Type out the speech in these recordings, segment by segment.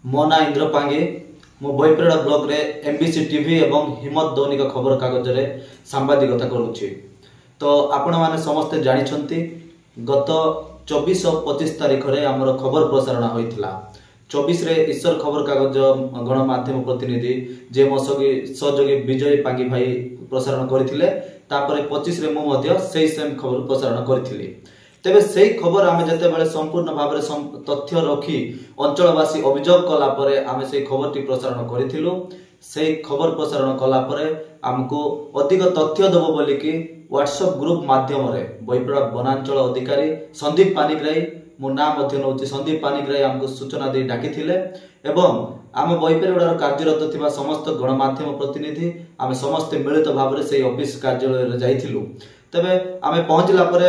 मो ना इंद्र पांगे मो बईपरड़ा ब्लॉक रे एमबीसी टीवी एवं हिम्मत दैनिक खबर कागज रे सांबादिकता करूची। तो आपण माने समस्ते जानिछंती गत 24 और 25 तारीख रे हमर खबर प्रसारण होइथिला। 24 रे ईश्वर खबर कागज गणमाध्यम प्रतिनिधि जे मो सहयोगी विजय पांगी भाई प्रसारण करथिले। तापरे 25 रे मो मध्य सेही सेम खबर प्रसारण करथिली। तेबे सेही खबर आमे जते बेले संपूर्ण भाबरे तथ्य रखी अंचलवासी अभियोग कला परे आमे सेही खबरटी प्रसारण करिथिलु। सेही खबर प्रसारण कला परे हमको अधिक तथ्य देबो बोली कि व्हाट्सएप ग्रुप माध्यम रे बईपड़ा वनांचल अधिकारी संदीप पानिग्राही मो नाम मध्य नउची संदीप पानिग्राही हमको सूचना दे डाकिथिले एवं आम बईपरगुड़ार कार्यरत थिबा समस्त गणमाध्यम प्रतिनिधि आमे समस्त मिलित भाबरे सेही ऑफिस कार्यालय रे जाइथिलु। तबे आमे पहुंचला परे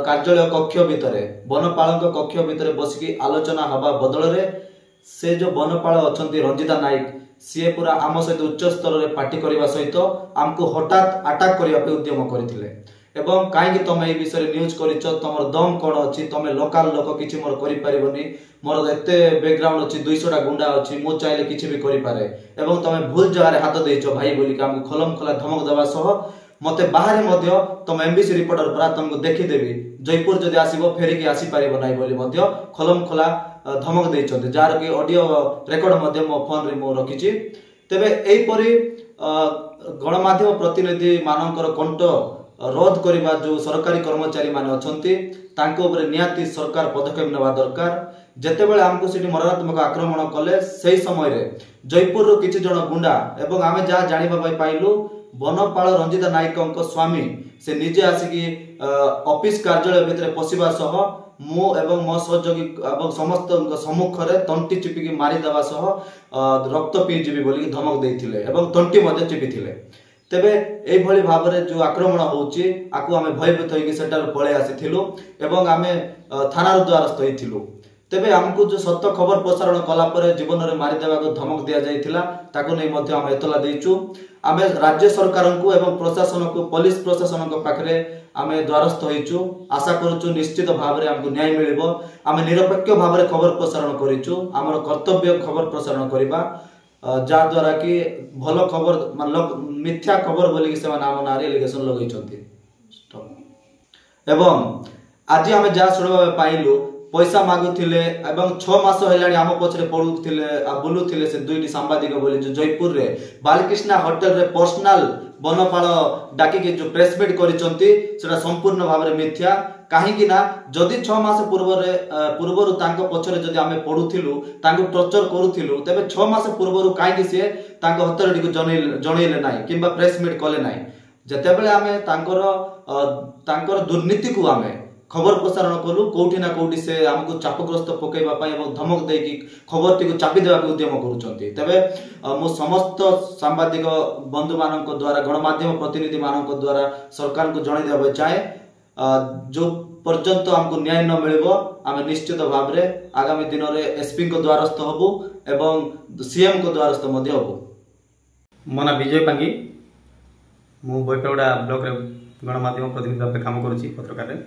कार्यालय कक्ष भितरे वनपाल कक्ष भितरे बसिकी आलोचना हवा बदल रे से जो वनपाल अछंती रंजिता नायक सी पूरा आम सहित उच्च स्तर रे पार्टी करबा सहित हमको हठात अटैक करबा पे उद्यम करथिले एवं काहे कि तमे ए विषय न्यूज करिछ तमर दम कोन अछि तमे लोकल लोक किछि मोर करि परिबनी मोर एते बैकग्राउंड अछि 200 टा गुंडा अछि मो चाहिले किछि भी करि पारे एवं तमे भूल जगह रे हाथ देइछो भाई बोली कि हमको खलम खला धमक देबा सह मते बाहर मध्य तुम एमबीसी रिपोर्टर पूरा तुमको देखि देबी जयपुर जदि आसीबो फेरी के आसी पारिबो नै बोली मध्य खलम खला धमक देइछन्ते जार कि ऑडियो रेकॉर्ड मध्य मो फोन रे मो रखिछि। तेबे एई परि गणमाध्यम प्रतिनिधि मानकर कंठ रोध करिबा जो सरकारी कर्मचारी माने अछन्ती तांको ऊपर नियाती सरकार पदक्षेप नेबा दरकार। जेते बेले हमको सिटी मरणात्मक आक्रमण कले सेही समय रे जयपुर रो किछि जण गुंडा एवं आमे जा जानिबा पाई पाइलु वनपाल रंजिता नायक स्वामी से निजे आसिकी ऑफिस कार्यालय भितर पशिबा सह मो एवं मो सहयोगी एवं समस्त सम्मुख रे तंटी चिपिकी मारी देबा सह रक्त पी जीवी बोली धमक देइथिले एवं तंटी मध्ये चिपिथिले। तेबे एई भली भाबरे जो आक्रमण होउची आकु आमे भयभीत होइकी सेटार पळे आसीथिलु एवं आमे थाना द्वारस्थ होइथिलु। तेबे हमको जो सत्य खबर प्रसारण कला परे जीवन रे मारी देबा को धमक दिया जाइथिला ताकु नै मध्ये हम एतला देइचु। आमे राज्य सरकार को एवं प्रशासन को पुलिस प्रशासन को पाखरे आमे द्वारस्थ होइचु आशा करूचु निश्चित भाबरे हमको न्याय मिलिबो। आमे निरपेक्ष भाबरे खबर प्रसारण करिचु हमर कर्तव्य खबर प्रसारण करिबा जा द्वारा कि भलो खबर मतलब मिथ्या खबर बोली कि सेवा नाम नारी एलिगेशन लगैचंती एवं आज आमे जा सुनबा पाइलु पैसा मागुथिले एवं 6 मास हेलाणी आम पछरे पडुथिले आ बुलुथिले से दुईटी सांबादिक बोली जो जयपुर रे बालकृष्णा होटल रे पर्सनल वनपाल डाकी के जो प्रेस मीट करिसंती सेटा संपूर्ण भाबरे मिथ्या। काहे कि ना जदि 6 मास पूर्वरु तांको पछरे जदि आमे पडुथिलु तांको टॉर्चर करूथिलु तबे 6 मास पूर्वरु काहे कि से तांको हतरडी को जणैले नाही किबा प्रेस मीट कले नाही। जते बेले आमे तांकर दुर्नीति को आमे खबर प्रसारण कलु कोठी ना कोठी से हमको चापग्रस्त पकेबा पई एवं धमक देकी खबर टी को चापी देबा को उद्यम करूचंती। तबे मो समस्त सांबादिक बंधु मानक द्वारा गणमाध्यम प्रतिनिधि मानक द्वारा सरकार को जणै देबा चाहे जो पर्यंत हमको न्याय न मिलिबो आमे निश्चित भाबरे आगामी दिन रे एसपी को द्वारस्थ होबो एवं सीएम को द्वारस्थ मध्ये होबो। मोना विजय पांगी मु बईपरगुड़ा ब्लॉक रे गणमाध्यम प्रतिनिधि भाव काम करूची पत्रकार रे।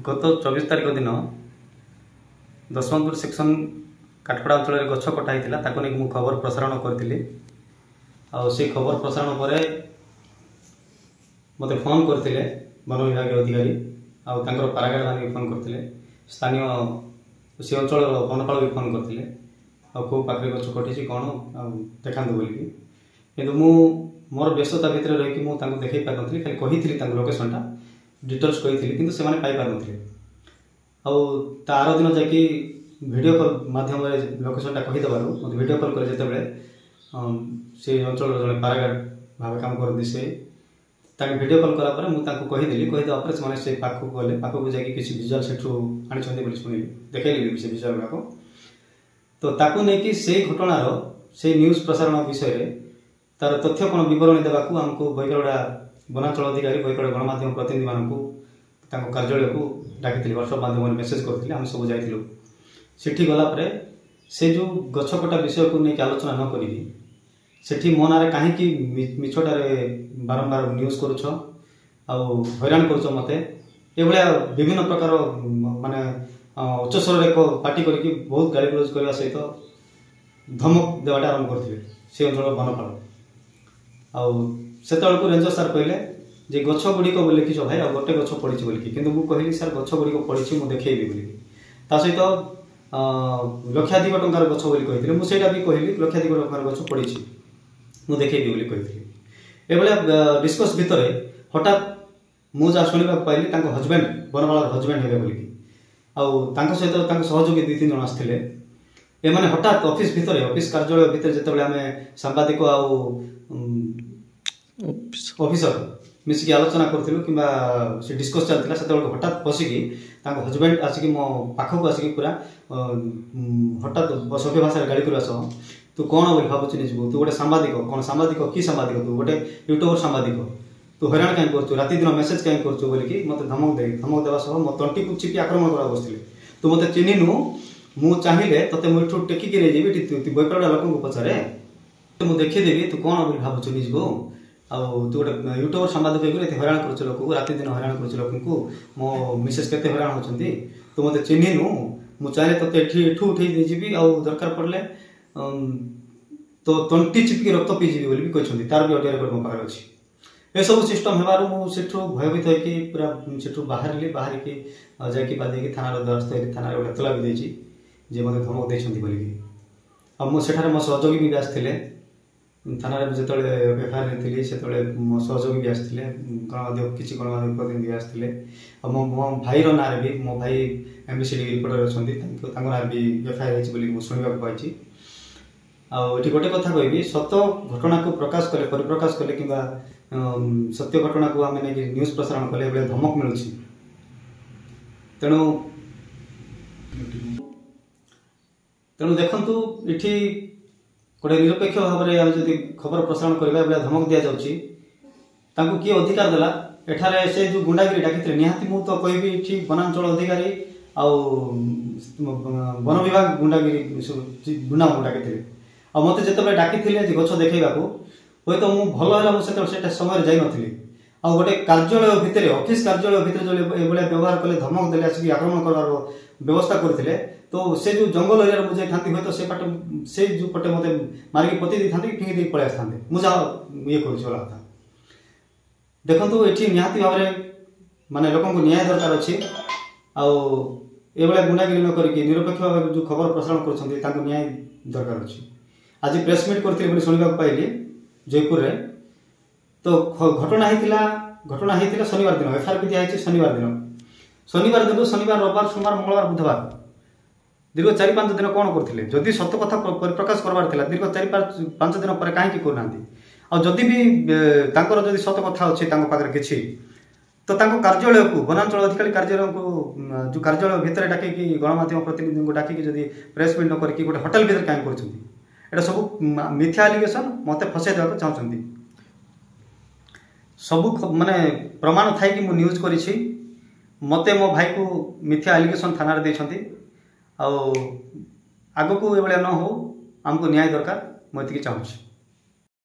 गत 24 तारीख दिन दशमंतपुर सेक्शन काठपड़ा अंचल में गछ कटा होता ताको नहीं मु खबर प्रसारण करी से खबर प्रसारण पर मते फोन करते वन विभाग अधिकारी आर पारागार्ड मैंने फोन करते स्थानीय से अंचल वनपाल भी फोन करते कौ पाखे गछ कटी कौन देखा बोलिकी किंतु मु मोर व्यस्तता भितर रही मुझे देखी पार नी खाली कही लोकेशन डिटेल्स कही किंतु से पाई पार नथिले तार दिन जाकि वीडियो कॉल माध्यम लोकेशन कहीदेवर मतलब वीडियो कॉल करे जिते से अंचल जड़े पारागार्ड भाव काम करती से वीडियो कॉल कलापर मुझे कहीदेली कहीदेवा से पाखक गले पाखक जाकि किसी विजुआल से आनी शुणिली देखली से विजुआल गुड़ाक तो ताकू नहीं से घटनार से न्यूज प्रसारण विषय तार तथ्य कौन बरणी देवा आमको बईपरगुड़ा वनांचल अधिकारी बईपरगुड़ा गणमाध्यम प्रतिनिधि मानक कार्यालय को डाकी व्हाट्सएप माध्यम मेसेज करते आम सब जाइलु सेठी गलापर से जो गछ कटा विषय को लेकिन आलोचना न करी सेठी मो ना कहीं मिछटारे बारंबार न्यूज करुछ आ हैरान करुछ मते ए भलिया विभिन्न प्रकार माने ଉଚ୍ଚ ସ୍ୱରରେ ଏକ ପାର୍ଟି କରିକି ବହୁତ ଗାଳି ଗୁଲଜ କରିବା ସହିତ ଧମକ ଦେବାଟା ଆରମ୍ଭ କରିଥିଲେ ସେ ଅଞ୍ଚଳର ବନପାଳ। ଆଉ ସେତେବେଳକୁ ରେଞ୍ଜର ସାର୍ କହିଲେ ଯେ ଗଛ ଗୁଡ଼ିକ ବୋଲି ଲେଖିଛ ଭାଇ, ଆଉ ଗୋଟେ ଗଛ ପଡ଼ିଛି ବୋଲିକି, କିନ୍ତୁ ମୁଁ କହିଲି ସାର୍ ଗଛ ଗୁଡ଼ିକ ପଡ଼ିଛି ମୁଁ ଦେଖେଇବି ବୋଲିକି। ତା ସହିତ ଲକ୍ଷାଧିକ ଟଙ୍କାର ଗଛ ବୋଲି କହିଥିଲେ, ମୁଁ ସେଇଟା ବି କହିଲି ଲକ୍ଷାଧିକ ଟଙ୍କାର ଗଛ ପଡ଼ିଛି ମୁଁ ଦେଖେଇବି ବୋଲି କହିଥିଲି। ଏଭଳିଆ ଡିସ୍କସ୍ ଭିତରେ ହଠାତ୍ ମୁଁ ଯାହା ଶୁଣିବାକୁ ପାଇଲି ତାଙ୍କ ହଜବେଣ୍ଡ ବନମାଳର ହଜବେଣ୍ଡ ହେବେ ବୋଲିକି, ଆଉ ତାଙ୍କ ସହିତ ତାଙ୍କ ସହଯୋଗୀ 2-3 ଜଣ ଆସିଥିଲେ। ଏମାନେ ହଠାତ୍ ଅଫିସ କାର୍ଯ୍ୟାଳୟ ଭିତରେ ଯେତେବେଳେ ଆମେ ସାମ୍ବାଦିକ ଆଉ ଅଫିସର ମିଶିକି ଆଲୋଚନା କରୁଥିଲୁ କିମ୍ବା ସେ ଡିସ୍କସ୍ ଚାଲିଥିଲା, ସେତେବେଳକୁ ହଠାତ୍ ପଶିକି ତାଙ୍କ ହଜବେଣ୍ଡ ଆସିକି ମୋ ପାଖକୁ ଆସିକି ପୁରା ହଠାତ୍ ସଭ୍ୟ ଭାଷାରେ ଗାଳି କରିବା ସହ ତୁ କ'ଣ ବୋଲି ଭାବୁଛୁ ନିଜକୁ, ତୁ ଗୋଟେ ସାମ୍ବାଦିକ, କ'ଣ ସାମ୍ବାଦିକ କି ସାମ୍ବାଦିକ, ତୁ ଗୋଟେ ୟୁଟ୍ୟୁବର ସାମ୍ବାଦିକ, ତୁ ହଇରାଣ କାହିଁ କରୁଛୁ, ରାତି ଦିନ ମେସେଜ କାହିଁ କରୁଛୁ ବୋଲିକି ମୋତେ ଧମକ ଦେବା ସହ ମୋ ତଣ୍ଟିକୁ ଚିପି ଆକ୍ରମଣ କରିବାକୁ ବସିଥିଲେ। ତୁ ମୋତେ ଚିହ୍ନିନୁ, ମୁଁ ଚାହିଁଲେ ତତେ ମୁଁ ଏଠୁ ଟେକିକି ନେଇଯିବି, ତୁ ବୈପାଳଟା ଲୋକଙ୍କୁ ପଚାରେ, ମୁଁ ଦେଖିଦେବି ତୁ କ'ଣ ବୋଲି ଭାବୁଛୁ ନିଜକୁ, ଆଉ ତୁ ଗୋଟେ ୟୁଟ୍ୟୁବର ସାମ୍ବାଦିକ ହେଇକି ଏତେ ହଇରାଣ କରୁଛୁ ଲୋକକୁ, ରାତି ଦିନ ହଇରାଣ କରୁଛୁ ଲୋକଙ୍କୁ, ମୋ ମିସେସ୍ କେତେ ହଇରାଣ ହେଉଛନ୍ତି, ତୁ ମୋତେ ଚିହ୍ନିନୁ, ମୁଁ ଚାହିଁଲେ ତତେ ଏଠୁ ଉଠେଇ ନେଇଯିବି, ଆଉ ଦରକାର ପଡ଼ିଲେ ତ ତଣ୍ଟି ଚିପିକି ରକ୍ତ ପିଇଯିବି ବୋଲି ବି କହିଛନ୍ତି। ତାର ବି ଅଡ଼ିଓ ରେକର୍ଡ ମୋ ପାଖରେ ଅଛି। ଏସବୁ ସିଷ୍ଟମ ହେବାରୁ ମୁଁ ସେଠୁ ଭୟଭୀତ ହେଇକି ପୁରା ସେଠୁ ବାହାରିକି ଯାଇକି ବାଧିକି ଥାନାର ଦ୍ୱାରସ୍ଥ ହେଲି। ଥାନାରେ ଗୋଟେ ଏତଲା ବି ଦେଇଛି ଯେ ମୋତେ ଧମକ ଦେଇଛନ୍ତି ବୋଲିକି। ଆଉ ମୁଁ ସେଠାରେ ମୋ ସହଯୋଗୀ ବି ଆସିଥିଲେ ଥାନାରେ, ଯେତେବେଳେ ଏଫଆଇଆର ନେଇଥିଲି ସେତେବେଳେ ମୋ ସହଯୋଗୀ ବି ଆସିଥିଲେ, କିଛି ଗଣମାଧ୍ୟମ ପ୍ରତିନିଧି ଆସିଥିଲେ। ଆଉ ମୋ ଭାଇର ନାଁରେ ବି, ମୋ ଭାଇ MBCD ରିପୋର୍ଟର ଅଛନ୍ତି, ତାଙ୍କ ନାଁରେ ବି ଏଫଆଇଆର ହେଇଛି ବୋଲି ମୁଁ ଶୁଣିବାକୁ ପାଇଛି। ଆଉ ଏଠି ଗୋଟେ କଥା କହିବି, ସତ ଘଟଣାକୁ ପରିପ୍ରକାଶ କଲେ କିମ୍ବା ସତ୍ୟ ଘଟଣାକୁ ଆମେ ନେଇକି ନ୍ୟୁଜ ପ୍ରସାରଣ କଲେ ଏଭଳିଆ ଧମକ ମିଳୁଛି। ତେଣୁ ଦେଖନ୍ତୁ, ଏଠି ଗୋଟେ ନିରପେକ୍ଷ ଭାବରେ ଆମେ ଯଦି ଖବର ପ୍ରସାରଣ କରିବା, ଏଭଳିଆ ଧମକ ଦିଆଯାଉଛି, ତାଙ୍କୁ କିଏ ଅଧିକାର ଦେଲା? ଏଠାରେ ସେ ଯେଉଁ ଗୁଣ୍ଡାଗିରି ଡାକିଥିଲେ, ନିହାତି ମୁଁ ତ କହିବି ଏଠି ବନାଞ୍ଚଳ ଅଧିକାରୀ ଆଉ ବନ ବିଭାଗ ଗୁଣ୍ଡାଗିରି ଗୁଣ୍ଡାଙ୍କୁ ଡାକିଥିଲେ। ଆଉ ମୋତେ ଯେତେବେଳେ ଡାକିଥିଲେ ଯେ ଗଛ ଦେଖେଇବାକୁ, ହୁଏତ ମୁଁ ଭଲ ହେଲା ମୁଁ ସେଟା ସମୟରେ ଯାଇନଥିଲି। ଆଉ ଗୋଟେ କାର୍ଯ୍ୟାଳୟ ଭିତରେ, ଅଫିସ କାର୍ଯ୍ୟାଳୟ ଭିତରେ ଯେଉଁ ଏଭଳିଆ ବ୍ୟବହାର କଲେ, ଧମକ ଦେଲେ, ଆସିକି ଆକ୍ରମଣ କରିବାର ବ୍ୟବସ୍ଥା କରିଥିଲେ, ତ ସେ ଯେଉଁ ଜଙ୍ଗଲ ଏରିଆରେ ମୁଁ ଯାଇଥାନ୍ତି, ହୁଏତ ସେ ଯେଉଁ ପଟେ ମୋତେ ମାରିକି ପୋତି ଦେଇଥାନ୍ତି, ଫିଙ୍ଗି ଦେଇକି ପଳେଇ ଆସିଥାନ୍ତି, ମୁଁ ଯାହା ଇଏ କରୁଛି ଗଲା କଥା। ଦେଖନ୍ତୁ, ଏଠି ନିହାତି ଭାବରେ ମାନେ ଲୋକଙ୍କୁ ନ୍ୟାୟ ଦରକାର ଅଛି। ଆଉ ଏଭଳିଆ ଗୁଣ୍ଡାଗିରି ନ କରିକି ନିରପେକ୍ଷ ଭାବରେ ଯେଉଁ ଖବର ପ୍ରସାରଣ କରୁଛନ୍ତି ତାଙ୍କୁ ନ୍ୟାୟ ଦରକାର ଅଛି। ଆଜି ପ୍ରେସ୍ ମିଟ୍ କରିଥିଲେ ବୋଲି ଶୁଣିବାକୁ ପାଇଲି ଜୟପୁରରେ। ତ ଘଟଣା ହେଇଥିଲା ଶନିବାର ଦିନ, ଏଫଆଇଆର ବି ଦିଆହେଇଛି ଶନିବାର ଦିନ, ଶନିବାର, ରବିବାର, ସୋମବାର, ମଙ୍ଗଳବାର, ବୁଧବାର, ଦୀର୍ଘ 4-5 ଦିନ କ'ଣ କରୁଥିଲେ? ଯଦି ସତ କଥା ପରିପ୍ରକାଶ କରିବାର ଥିଲା, ଦୀର୍ଘ 4-5 ଦିନ ପରେ କାହିଁକି କରୁନାହାନ୍ତି? ଆଉ ଯଦି ବି ତାଙ୍କର ଯଦି ସତ କଥା ଅଛି ତାଙ୍କ ପାଖରେ କିଛି, ତ ତାଙ୍କ କାର୍ଯ୍ୟାଳୟକୁ, ବନାଞ୍ଚଳ ଅଧିକାରୀ କାର୍ଯ୍ୟାଳୟକୁ, ଯେଉଁ କାର୍ଯ୍ୟାଳୟ ଭିତରେ ଡାକିକି ଗଣମାଧ୍ୟମ ପ୍ରତିନିଧିଙ୍କୁ ଡାକିକି ଯଦି ପ୍ରେସ୍ ମିଟ୍ ନ କରିକି ଗୋଟେ ହୋଟେଲ ଭିତରେ କାହିଁକି କରୁଛନ୍ତି? ଏଇଟା ସବୁ ମିଥ୍ୟା ଆଲିଗେସନ୍, ମୋତେ ଫସାଇ ଦେବାକୁ ଚାହୁଁଛନ୍ତି। ସବୁ ମାନେ ପ୍ରମାଣ ଥାଇକି ମୁଁ ନ୍ୟୁଜ୍ କରିଛି। ମୋତେ ମୋ ଭାଇକୁ ମିଥ୍ୟା ଆଲିଗେସନ୍ ଥାନାରେ ଦେଇଛନ୍ତି। ଆଉ ଆଗକୁ ଏଭଳିଆ ନ ହଉ, ଆମକୁ ନ୍ୟାୟ ଦରକାର, ମୁଁ ଏତିକି ଚାହୁଁଛି।